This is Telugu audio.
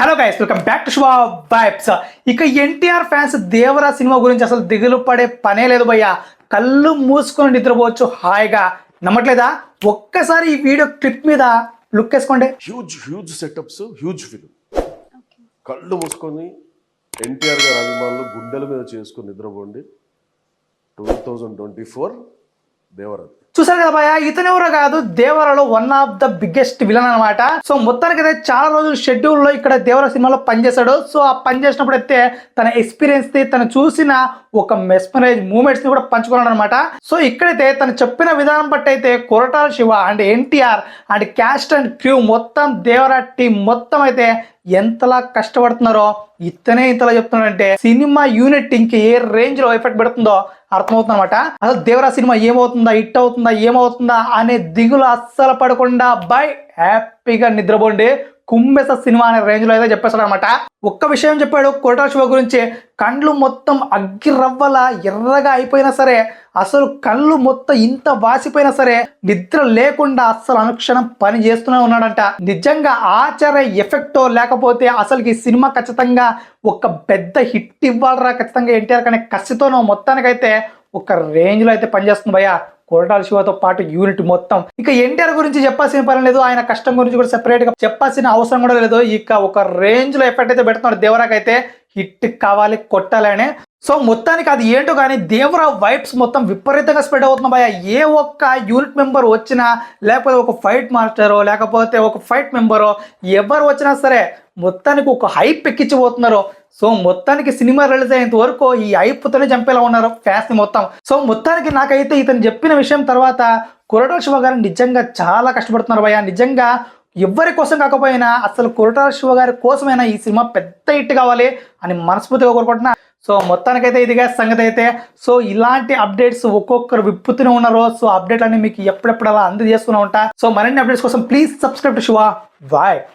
Hello guys, welcome back to శుభ వైబ్స్. ఇక ఎన్టీఆర్ ఫ్యాన్స్ దేవరా సినిమా గురించి అసలు దిగులు పడే పనే లేదు భయ్య. కళ్ళు మూసుకొని నిద్రపోవచ్చు హాయిగా. నమ్మట్లేదా? ఒక్కసారి ఈ వీడియో క్లిప్ మీద లుక్ వేసుకోండి. Huge setups, huge film. కళ్ళు మూసుకొని ఎన్టీఆర్ గారి అభిమానులు గుండెల మీద చేసుకొని నిద్రపోండి. 2024 దేవరా. చూసారు కదా భయ్య, ఇతను ఎవరో కాదు, దేవరాలో one of the biggest villain అనమాట. సో మొత్తానికి అయితే చాలా రోజులు షెడ్యూల్ లో ఇక్కడ దేవరా సినిమాలో పనిచేశాడు. సో ఆ పని చేసినప్పుడు అయితే తన ఎక్స్పీరియన్స్ ని, తను చూసిన ఒక మెస్మరైజ్ మూమెంట్స్ ని కూడా పంచుకున్నాడు అనమాట. సో ఇక్కడైతే తను చెప్పిన విధానం బట్టి అయితే Koratala Shiva and NTR and caste and crew మొత్తం దేవరా టీం మొత్తం అయితే ఎంతలా కష్టపడుతున్నారో ఇతనే ఇంతలా చెప్తున్నాడంటే సినిమా యూనిట్ ఇంక ఏ రేంజ్ లో ఎఫెక్ట్ పెడుతుందో అర్థమవుతుంది అనమాట. అసలు దేవరా సినిమా ఏమవుతుందా, హిట్ అవుతుందా, ఏమవుతుందా అనే దిగులు అస్సలు పడకుండా బై హ్యాపీగా నిద్రపోండి. కుంభెస సినిమా అనే రేంజ్ లో అయితే చెప్పేస్తాడు అనమాట. ఒక్క విషయం చెప్పాడు కొరటాల శివ గురించి, కళ్ళు మొత్తం అగ్గి రవ్వల ఎర్రగా అయిపోయినా సరే, అసలు కళ్ళు మొత్తం ఇంత వాసిపోయినా సరే నిద్ర లేకుండా అస్సలు అనుక్షణం పని చేస్తూనే ఉన్నాడంట. నిజంగా ఆచార్య ఎఫెక్టో లేకపోతే అసలు ఈ సినిమా ఖచ్చితంగా ఒక పెద్ద హిట్ ఇవ్వాలరా ఖచ్చితంగా ఎన్టీఆర్ అనే కసితోనో మొత్తానికైతే ఒక రేంజ్ లో అయితే పనిచేస్తుంది భయ్య కొరటాల శివతో పాటు యూనిట్ మొత్తం. ఇక ఎన్టీఆర్ గురించి చెప్పాల్సిన పని లేదు, ఆయన కష్టం గురించి కూడా సెపరేట్ గా చెప్పాల్సిన అవసరం కూడా లేదు. ఇక ఒక రేంజ్ లో ఎఫెక్ట్ అయితే పెడుతున్నాడు దేవరాకి అయితే, హిట్ కావాలి కొట్టాలి అని. సో మొత్తానికి అది ఏంటో కానీ దేవరా వైబ్స్ మొత్తం విపరీతంగా స్ప్రెడ్ అవుతుంది భయ. ఏ ఒక్క యూనిట్ మెంబర్ వచ్చినా, లేకపోతే ఒక ఫైట్ మాస్టరో, లేకపోతే ఒక ఫైట్ మెంబరో ఎవరు వచ్చినా సరే మొత్తానికి ఒక హైప్ ఎక్కించిపోతున్నారు. సో మొత్తానికి సినిమా రిలీజ్ అయ్యేంత వరకు ఈ హైప్తోనే చంపేలా ఉన్నారు ఫ్యాన్స్ ని మొత్తం. సో మొత్తానికి నాకైతే ఇతను చెప్పిన విషయం తర్వాత కొరటాల శివ గారు నిజంగా చాలా కష్టపడుతున్నారు భయ్య. నిజంగా ఎవరి కోసం కాకపోయినా అసలు కొరటాల శివ గారి కోసమైనా ఈ సినిమా పెద్ద హిట్ కావాలి అని మనస్ఫూర్తిగా కోరుకుంటున్నా. సో మొత్తానికైతే ఇదిగా సంగతి అయితే. సో ఇలాంటి అప్డేట్స్ ఒక్కొక్కరు విప్పుతూనే ఉన్నారు. సో అప్డేట్ అన్ని మీకు ఎప్పుడెప్పుడు అలా అందజేస్తూనే ఉంటా. సో మరిన్ని అప్డేట్స్ కోసం please subscribe to Shiva vibes.